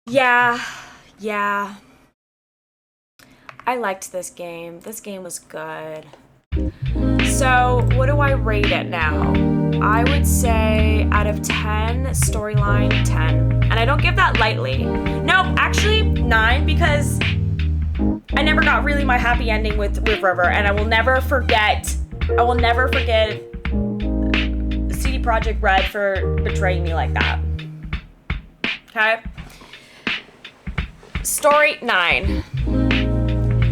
Yeah, yeah. I liked this game. This game was good. So, what do I rate it now? I would say out of 10, storyline 10. And I don't give that lightly. Nope, actually 9 because I never got really my happy ending with River, and I will never forget CD Projekt Red for betraying me like that. Okay? Story 9.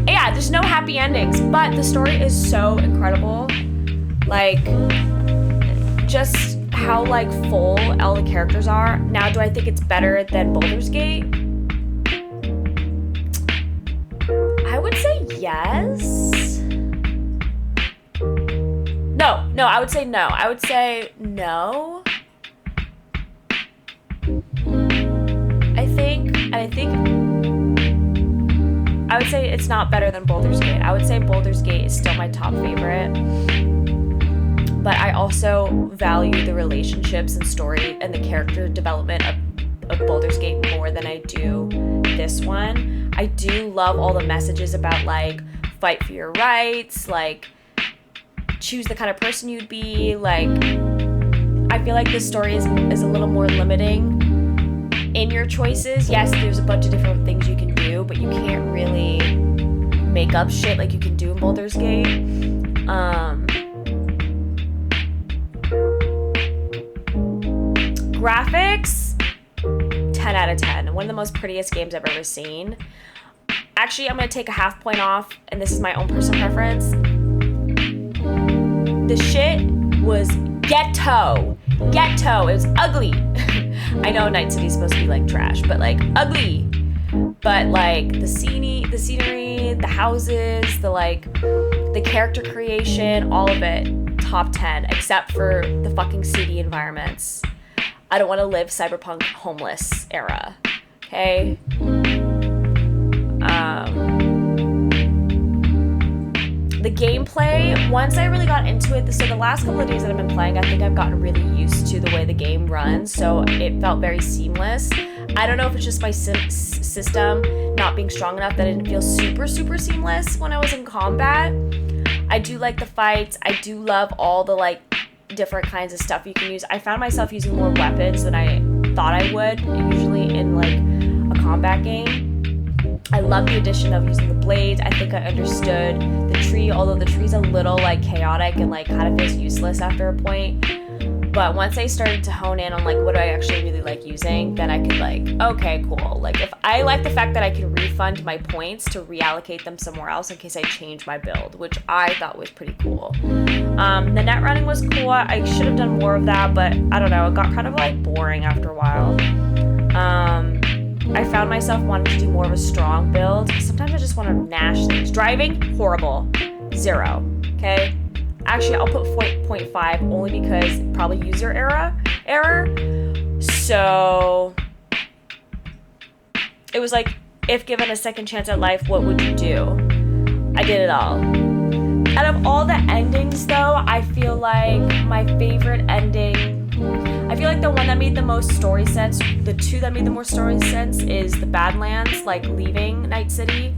Yeah, there's no happy endings, but the story is so incredible. Like, just how, like, full all the characters are. Now, do I think it's better than Baldur's Gate? I would say yes. No, I would say no. I would say no. I would say it's not better than Baldur's Gate. I would say Baldur's Gate is still my top favorite. But I also value the relationships and story and the character development of Baldur's Gate more than I do this one. I do love all the messages about, like, fight for your rights, like, choose the kind of person you'd be. Like, I feel like this story is a little more limiting in your choices. Yes, there's a bunch of different things you can do, but you can't really make up shit like you can do in Baldur's Gate. Graphics, 10 out of 10. One of the most prettiest games I've ever seen. Actually, I'm going to take a half point off, and this is my own personal preference. The shit was ghetto. Ghetto. It was ugly. I know Night City's supposed to be, like, trash, but, like, ugly. But, like, the scenery, the houses, the character creation, all of it, top 10, except for the fucking seedy environments. I don't want to live cyberpunk homeless era. Okay? The gameplay, once I really got into it, so the last couple of days that I've been playing, I think I've gotten really used to the way the game runs, so it felt very seamless. I don't know if it's just my system not being strong enough that it didn't feel super, super seamless when I was in combat. I do like the fights. I do love all the, like, different kinds of stuff you can use. I found myself using more weapons than I thought I would, usually in, like, a combat game. I love the addition of using the blades. I think I understood the tree, although the tree's a little, like, chaotic and, like, kind of feels useless after a point. But once I started to hone in on, like, what do I actually really like using, then I could, like, okay, cool. Like, if I like the fact that I can refund my points to reallocate them somewhere else in case I change my build, which I thought was pretty cool. The net running was cool. I should have done more of that, but I don't know. It got kind of, like, boring after a while. I found myself wanting to do more of a strong build. Sometimes I just want to mash things. Driving, horrible. 0. Okay? Actually, I'll put 0.5 only because probably user error. So it was like, if given a second chance at life, what would you do? I did it all. Out of all the endings, though, I feel like my favorite ending, I feel like the one that made the most story sense, the two that made the most story sense is the Badlands, like leaving Night City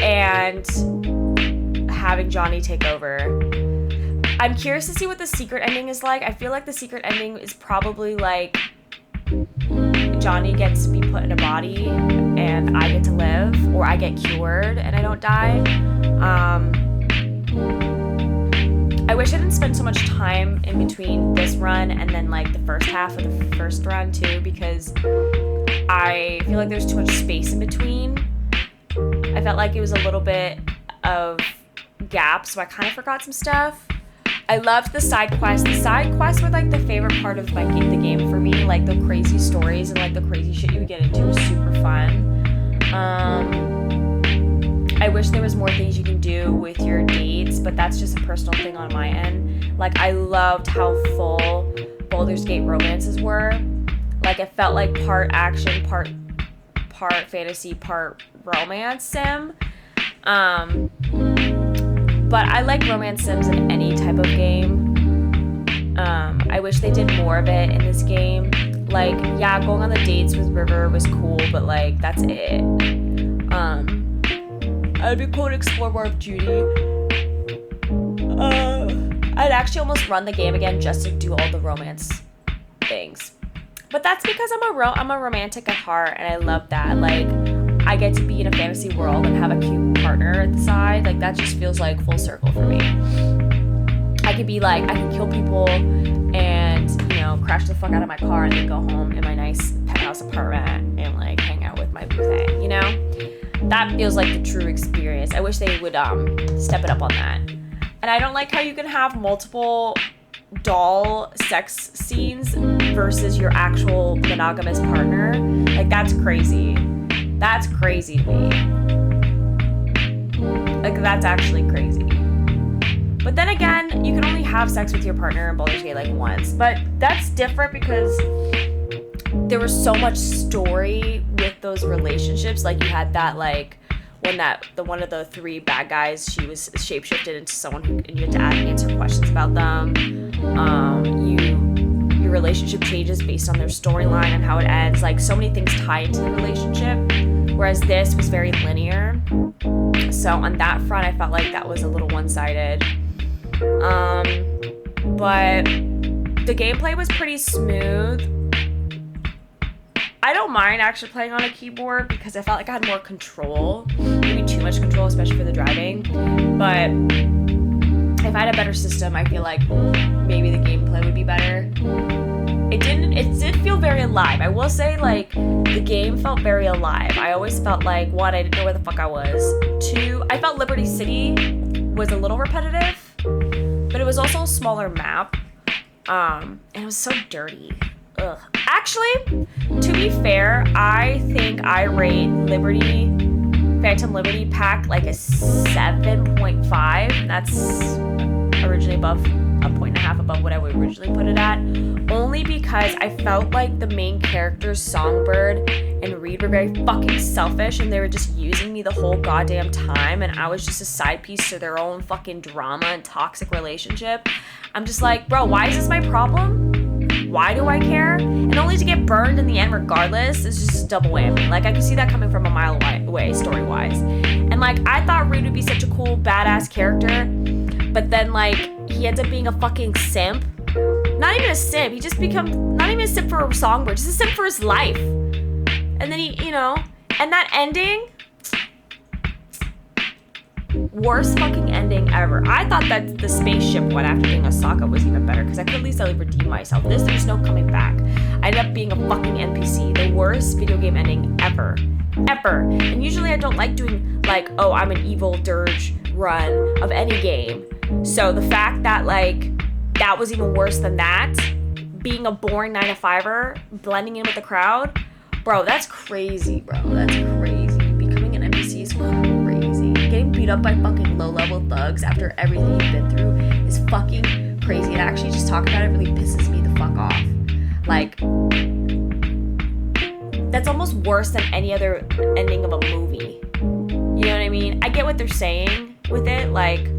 and having Johnny take over. I'm curious to see what the secret ending is like. I feel like the secret ending is probably like Johnny gets to be put in a body and I get to live, or I get cured and I don't die. I wish I didn't spend so much time in between this run and then, like, the first half of the first run too, because I feel like there's too much space in between. I felt like it was a little bit of gap, so I kind of forgot some stuff. I loved the side quests. The side quests were, like, the favorite part of the game for me. Like, the crazy stories and, like, the crazy shit you would get into was super fun. I wish there was more things you can do with your dates, but that's just a personal thing on my end. Like, I loved how full Baldur's Gate romances were. Like, it felt like part action, part fantasy, part romance sim. But I like romance sims in any type of game. I wish they did more of it in this game. Like, yeah, going on the dates with River was cool, but like, that's it. It'd be cool to explore more of Judy. I'd actually almost run the game again just to do all the romance things. But that's because I'm a romantic at heart, and I love that. Like, I get to be in a fantasy world and have a cute partner at the side. Like, that just feels like full circle for me. I could be like, I can kill people and, you know, crash the fuck out of my car and then go home in my nice penthouse apartment and like hang out with my boo thing, you know? That feels like the true experience. I wish they would step it up on that. And I don't like how you can have multiple doll sex scenes versus your actual monogamous partner. Like, that's crazy. That's crazy to me. Like, that's actually crazy. But then again, you can only have sex with your partner in Baldur's Gate like once. But that's different because there was so much story with those relationships. Like, you had that, like, one of the three bad guys, she was shapeshifted into someone who, and you had to answer questions about them. Your relationship changes based on their storyline and how it ends. Like, so many things tie into the relationship, whereas this was very linear. So on that front, I felt like that was a little one-sided. But the gameplay was pretty smooth. I don't mind actually playing on a keyboard because I felt like I had more control. Maybe too much control, especially for the driving. But if I had a better system, I feel like maybe the gameplay would be better. It did feel very alive. I will say, like, the game felt very alive. I always felt like, one, I didn't know where the fuck I was. Two, I felt Liberty City was a little repetitive, but it was also a smaller map. And it was so dirty. Ugh. Actually, to be fair, I think I rate Phantom Liberty pack like a 7.5. That's originally above a point and a half above what I would originally put it at. Only because I felt like the main characters, Songbird and Reed, were very fucking selfish and they were just using me the whole goddamn time, and I was just a side piece to their own fucking drama and toxic relationship. I'm just like, bro, why is this my problem? Why do I care? And only to get burned in the end regardless is just a double whammy. Like, I could see that coming from a mile away, story-wise. And, like, I thought Reed would be such a cool, badass character, but then, like, he ends up being a fucking simp. Not even a simp. He just not even a simp for a Songbird, just a simp for his life. And then he, you know, and that ending, worst fucking ending ever. I thought that the spaceship one after being Osaka was even better because I could at least redeem myself. There's no coming back. I ended up being a fucking NPC. The worst video game ending ever. Ever. And usually I don't like doing, like, oh, I'm an evil dirge run of any game. So the fact that, like, that was even worse than that, being a boring 9-to-5er, blending in with the crowd, bro, that's crazy, bro. That's crazy. Becoming an NPC is crazy. Getting beat up by fucking low-level thugs after everything you've been through is fucking crazy. And actually just talking about it really pisses me the fuck off. Like, that's almost worse than any other ending of a movie. You know what I mean? I get what they're saying with it. Like,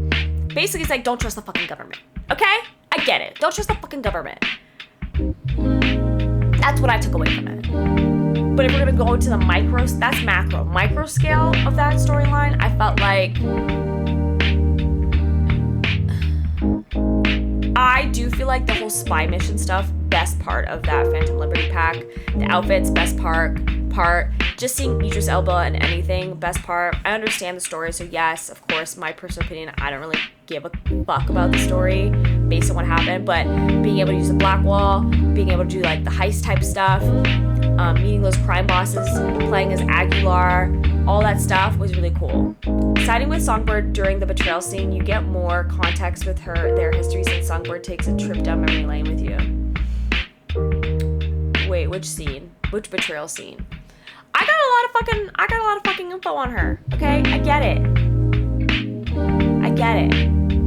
basically it's like, don't trust the fucking government. Okay? I get it. Don't trust the fucking government. That's what I took away from it. But if we're gonna go into the that's micro scale of that storyline, I felt like I do feel like the whole spy mission stuff, best part of that Phantom Liberty pack. The outfits, best part. Just seeing Idris Elba and anything, best part. I understand the story, so yes, of course, my personal opinion, I don't really give a fuck about the story based on what happened, but being able to use the Black Wall, being able to do like the heist type stuff, meeting those crime bosses, playing as Aguilar, all that stuff was really cool. Siding with Songbird during the betrayal scene, you get more context with their history since Songbird takes a trip down memory lane with you. Wait, which scene? Which betrayal scene? I got a lot of fucking info on her, okay? I get it.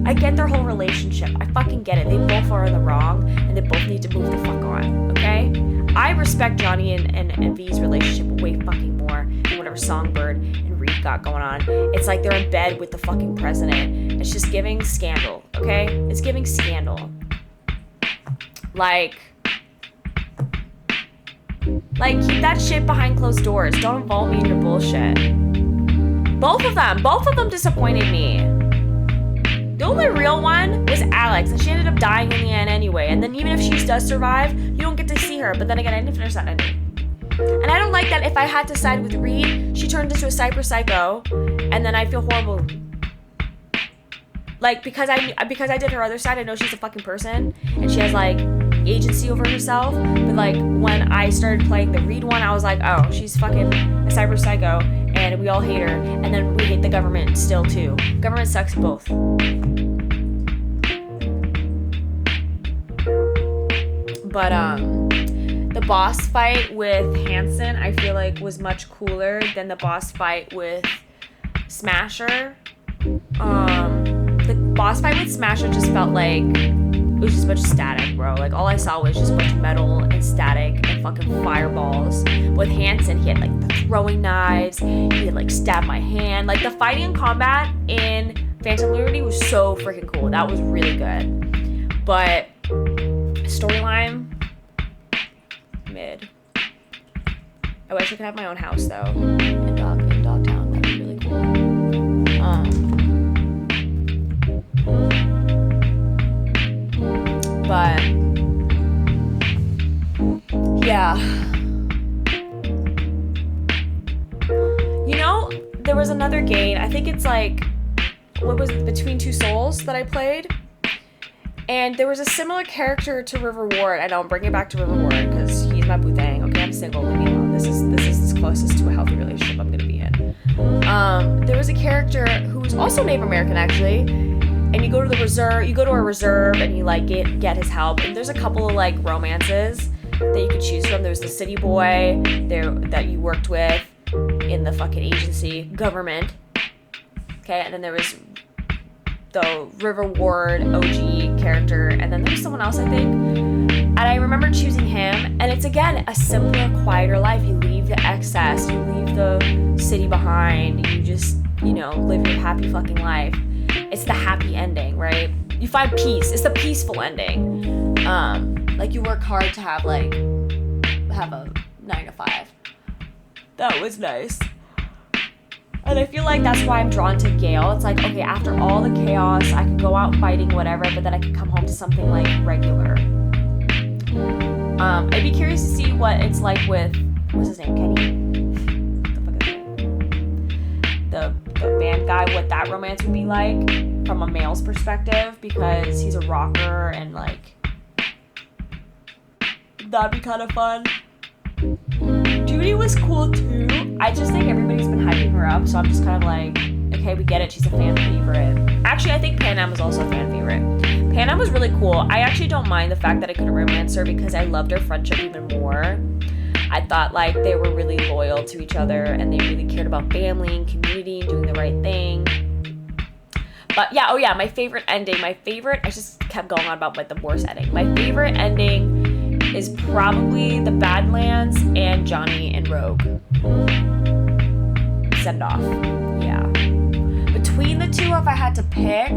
I get their whole relationship. I fucking get it. They both are in the wrong, and they both need to move the fuck on, okay? I respect Johnny and V's relationship way fucking more than whatever Songbird and Reed got going on. It's like they're in bed with the fucking president. It's just giving scandal, okay? It's giving scandal. Like, Like, keep that shit behind closed doors. Don't involve me in your bullshit. Both of them disappointed me. The only real one was Alex, and she ended up dying in the end anyway. And then even if she does survive, you don't get to see her. But then again, I didn't finish that ending. And I don't like that if I had to side with Reed, she turned into a cyber psycho, and then I feel horrible. Like, because I did her other side, I know she's a fucking person, and she has, like, agency over herself. But, like, when I started playing the Reed one, I was like, oh, she's fucking a cyber psycho, and we all hate her, and then we hate the government still, too. Government sucks both. But, the boss fight with Hanson, I feel like, was much cooler than the boss fight with Smasher. The boss fight with Smasher just felt like it was just a bunch of static, bro. Like, all I saw was just a bunch of metal and static and fucking fireballs. With Hanson, he had, like, the throwing knives. He had, like, stabbed my hand. Like, the fighting and combat in Phantom Liberty was so freaking cool. That was really good. But storyline, mid. I wish I could have my own house, though, in Dogtown. That'd be really cool. But yeah, you know, there was another game, I think it's like, what was it, Between Two Souls that I played, and there was a similar character to River Ward. I know I'm bringing it back to River Ward because he's my boo thing. Okay, I'm single, leave me alone. This is as closest to a healthy relationship I'm gonna be in. There was a character who was also Native American, actually, and you go to a reserve and you, like, get his help, and there's a couple of, like, romances that you could choose from. There's the city boy there that you worked with in the fucking agency government, okay, and then there was the River Ward OG character, and then there was someone else, I think, and I remember choosing him. And it's, again, a simpler, quieter life. You leave the excess, you leave the city behind, you just, you know, live your happy fucking life. It's the happy ending, right? You find peace. It's the peaceful ending. Like, you work hard to have a 9 to 5. That was nice. And I feel like that's why I'm drawn to Gale. It's like, okay, after all the chaos, I could go out fighting, whatever, but then I could come home to something, like, regular. I'd be curious to see what it's like with, what's his name, Kenny? What the fuck is his name? The band guy, what that romance would be like from a male's perspective, because he's a rocker, and, like, that'd be kind of fun. Judy was cool too. I just think everybody's been hyping her up, so I'm just kind of like, okay, we get it, she's a fan favorite. Actually, I think Panam was also a fan favorite. Panam was really cool. I actually don't mind the fact that I couldn't romance her, because I loved her friendship even more. I thought, like, they were really loyal to each other, and they really cared about family and community and doing the right thing. But yeah, oh yeah, my favorite ending, I just kept going on about, like, the worst ending. My favorite ending is probably the Badlands and Johnny and Rogue send off. Yeah. Between the two, if I had to pick,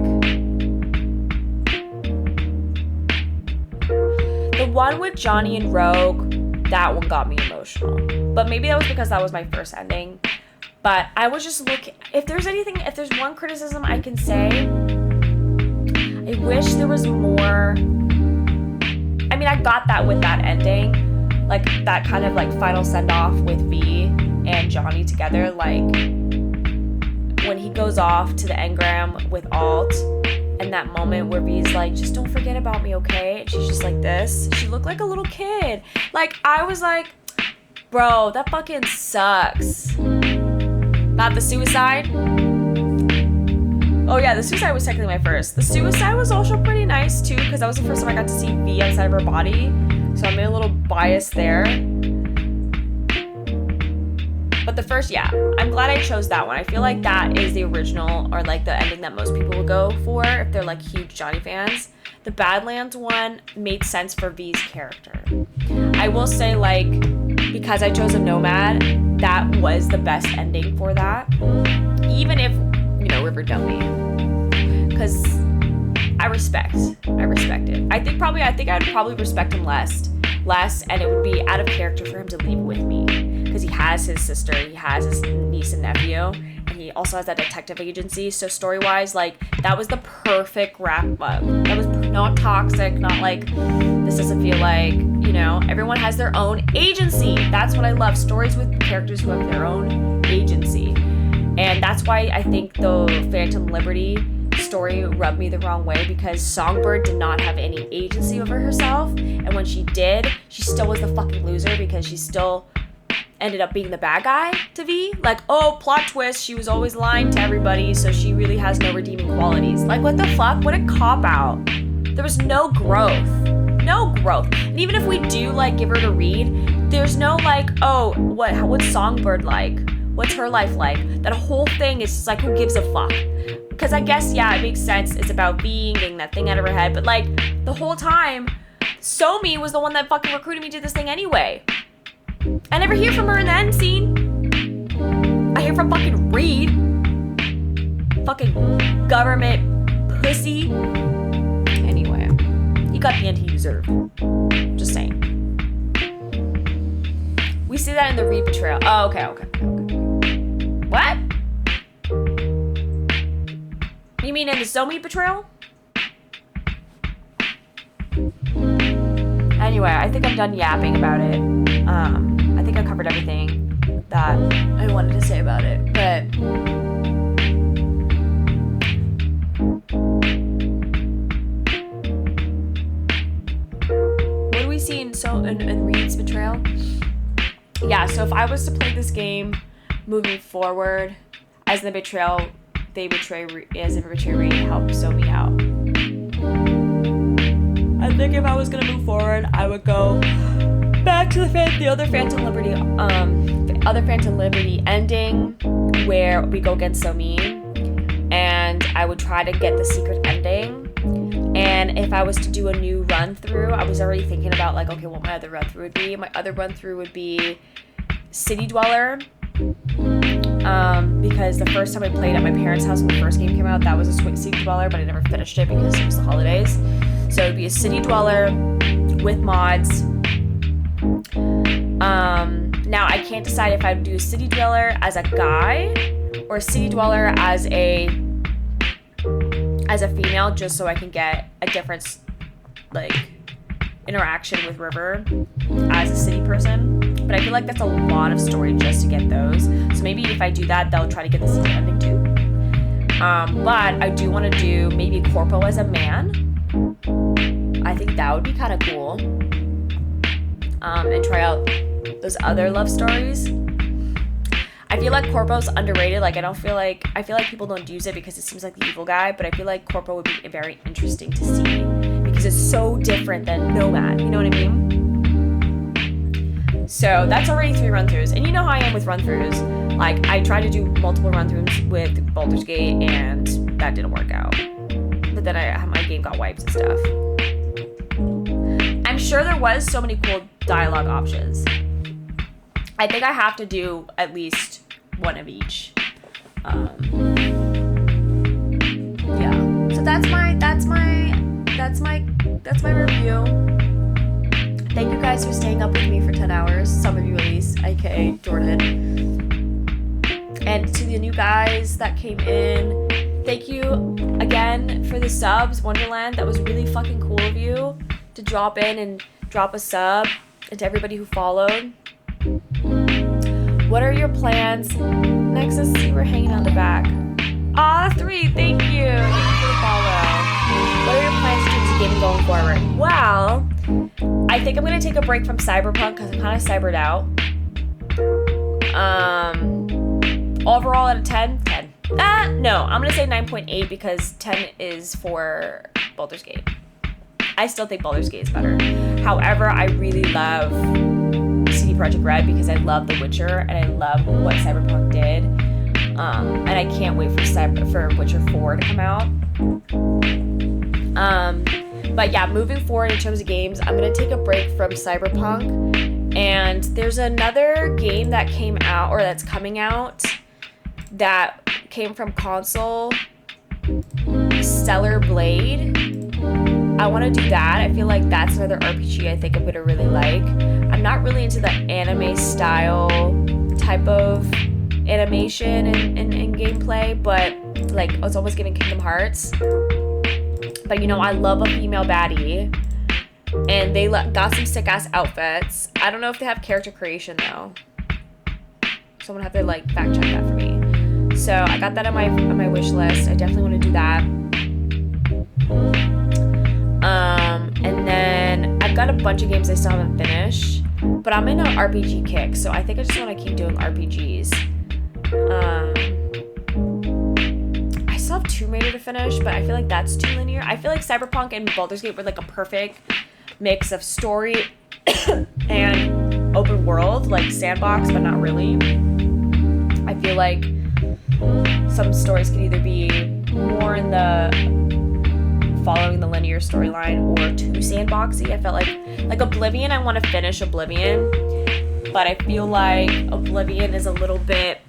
the one with Johnny and Rogue, that one got me emotional. But maybe that was because that was my first ending. But I was just looking, if there's one criticism I can say, I wish there was more. I mean, I got that with that ending, like, that kind of, like, final send-off with V and Johnny together, like, when he goes off to the engram with Alt, and that moment where V's like, just don't forget about me, okay? And she's just like this. She looked like a little kid. Like, I was like, bro, that fucking sucks. Not the suicide. Oh yeah, the suicide was technically my first. The suicide was also pretty nice too, because that was the first time I got to see V outside of her body. So I'm a little biased there. But the first, yeah, I'm glad I chose that one. I feel like that is the original, or, like, the ending that most people would go for if they're, like, huge Johnny fans. The Badlands one made sense for V's character. I will say, like, because I chose a Nomad, that was the best ending for that. Even if, you know, River dumped me, because I respect it. I think I would probably respect him less less, and it would be out of character for him to leave with me, because he has his sister, he has his niece and nephew, and he also has that detective agency. So story-wise, like, that was the perfect wrap up. That was not toxic, not like, this doesn't feel like, you know, everyone has their own agency. That's what I love, stories with characters who have their own agency. And that's why I think the Phantom Liberty story rubbed me the wrong way, because Songbird did not have any agency over herself, and when she did, she still was the fucking loser, because she still ended up being the bad guy to V. Like, oh, plot twist, she was always lying to everybody, so she really has no redeeming qualities. Like, what the fuck? What a cop-out. There was no growth. No growth. And even if we do, like, give her to read, there's no, like, oh, what's Songbird like? What's her life like? That whole thing is just like, who gives a fuck? Because I guess, yeah, it makes sense. It's about being, getting that thing out of her head. But, like, the whole time, Somi was the one that fucking recruited me to this thing anyway. I never hear from her in the end scene. I hear from fucking Reed. Fucking government pussy. Anyway, he got the end he deserved. Just saying. We see that in the Reed betrayal. Oh, okay. What? You mean in the Somi betrayal? Anyway, I think I'm done yapping about it. I think I covered everything that I wanted to say about it, but what do we see in Reed's betrayal? Yeah, so if I was to play this game moving forward, as in the betrayal, they betray Reed, help Somi out. I think if I was gonna move forward, I would go back to the other Phantom Liberty ending, where we go against Somi, and I would try to get the secret ending. And if I was to do a new run through, I was already thinking about, like, okay, what my other run through would be. My other run through would be City Dweller. Because the first time I played at my parents' house when the first game came out, that was a City Dweller, but I never finished it because it was the holidays. So it would be a City Dweller with mods. Now I can't decide if I'd do a City Dweller as a guy or a City Dweller as a female, just so I can get a different, like, interaction with River as a city person. But I feel like that's a lot of story just to get those. So maybe if I do that, they'll try to get the secret ending too. But I do want to do maybe Corpo as a man. I think that would be kind of cool. And try out those other love stories. I feel like Corpo's underrated. Like, I feel like people don't use it because it seems like the evil guy, but I feel like Corpo would be very interesting to see because it's so different than Nomad. You know what I mean? So that's already 3 run-throughs. And you know how I am with run-throughs. Like, I tried to do multiple run-throughs with Baldur's Gate, and that didn't work out. But then my game got wiped and stuff. I'm sure there was so many cool dialogue options. I think I have to do at least one of each. Yeah. So that's my review. Thank you guys for staying up with me for 10 hours. Some of you at least, aka Jordan. And to the new guys that came in, thank you again for the subs, Wonderland. That was really fucking cool of you to drop in and drop a sub, and to everybody who followed. What are your plans? Next, let's see, we're hanging on the back. 3, thank you. Thank you for the follow. What are your plans to gaming going forward? Well, I think I'm going to take a break from Cyberpunk because I'm kind of cybered out. Overall out of 10? 10. No, I'm going to say 9.8 because 10 is for Baldur's Gate. I still think Baldur's Gate is better. However, I really love CD Projekt Red because I love The Witcher and I love what Cyberpunk did. And I can't wait for Witcher 4 to come out. But yeah, moving forward in terms of games, I'm going to take a break from Cyberpunk. And there's another game that came out, or that's coming out, that came from console, Stellar Blade. I want to do that. I feel like that's another RPG I think I'm gonna really like. I'm not really into the anime style type of animation and gameplay, but like it's almost giving Kingdom Hearts. But you know, I love a female baddie, and they got some sick ass outfits. I don't know if they have character creation though. Someone have to like fact check that for me. So I got that on my wish list. I definitely want to do that. And then I've got a bunch of games I still haven't finished, but I'm in an RPG kick, so I think I just want to keep doing RPGs. I still have Tomb Raider to finish, but I feel like that's too linear. I feel like Cyberpunk and Baldur's Gate were like a perfect mix of story and open world, like sandbox, but not really. I feel like some stories can either be more in the following the linear storyline or too sandboxy. I felt like Oblivion, I want to finish Oblivion, but I feel like Oblivion is a little bit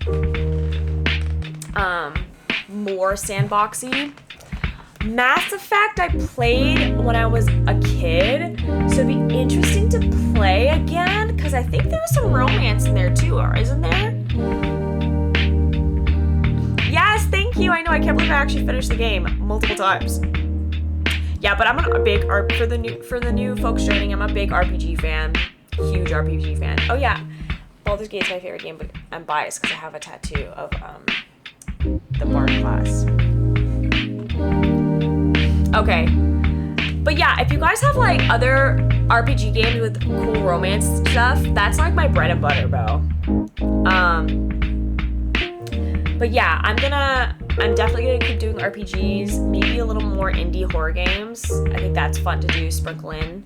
more sandboxy. Mass Effect I played when I was a kid, so it'd be interesting to play again because I think there was some romance in there too, or isn't there? Yes, thank you. I know, I can't believe I actually finished the game multiple times. Yeah, but I'm a big for the new folks joining. I'm a big RPG fan, huge RPG fan. Oh yeah, Baldur's Gate is my favorite game, but I'm biased because I have a tattoo of the Bard class. Okay, but yeah, if you guys have like other RPG games with cool romance stuff, that's like my bread and butter, bro. But yeah, I'm definitely gonna keep doing RPGs, maybe a little more indie horror games. I think that's fun to do, sprinkle in.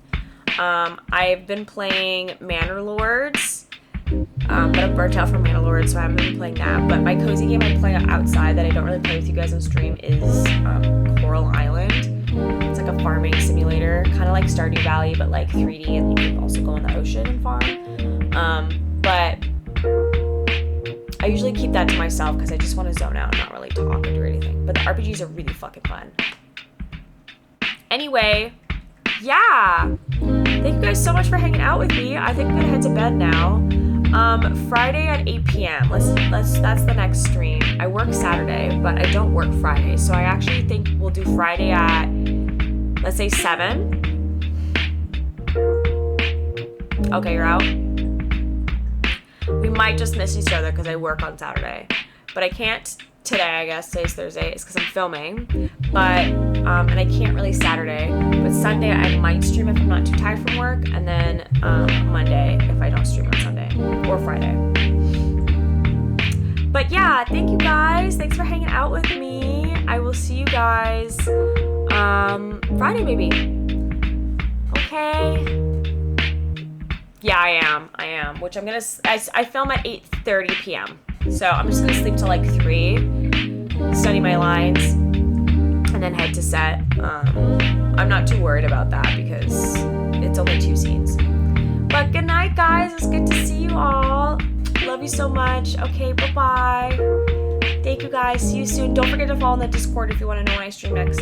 I've been playing Manor Lords, but I'm burnt out from Manor Lords, so I haven't been playing that. But my cozy game I play outside that I don't really play with you guys on stream is Coral Island. It's like a farming simulator, kind of like Stardew Valley, but like 3D, and you can also go in the ocean and farm. But I usually keep that to myself because I just want to zone out and not really talk or do anything. But the RPGs are really fucking fun. Anyway, yeah. Thank you guys so much for hanging out with me. I think I'm gonna head to bed now. Friday at 8 p.m. That's the next stream. I work Saturday, but I don't work Friday. So I actually think we'll do Friday at, let's say 7. Okay, you're out. We might just miss each other because I work on Saturday. But I can't today, I guess. Today's Thursday. It's because I'm filming. But, and I can't really Saturday. But Sunday I might stream if I'm not too tired from work. And then Monday if I don't stream on Sunday. Or Friday. But yeah, thank you guys. Thanks for hanging out with me. I will see you guys Friday maybe. Okay. Yeah, I am. Which I film at 8:30 p.m. So I'm just gonna sleep till like 3, study my lines, and then head to set. I'm not too worried about that because it's only 2 scenes. But good night, guys. It's good to see you all. Love you so much. Okay, bye-bye. Thank you guys. See you soon. Don't forget to follow in the Discord if you want to know when I stream next.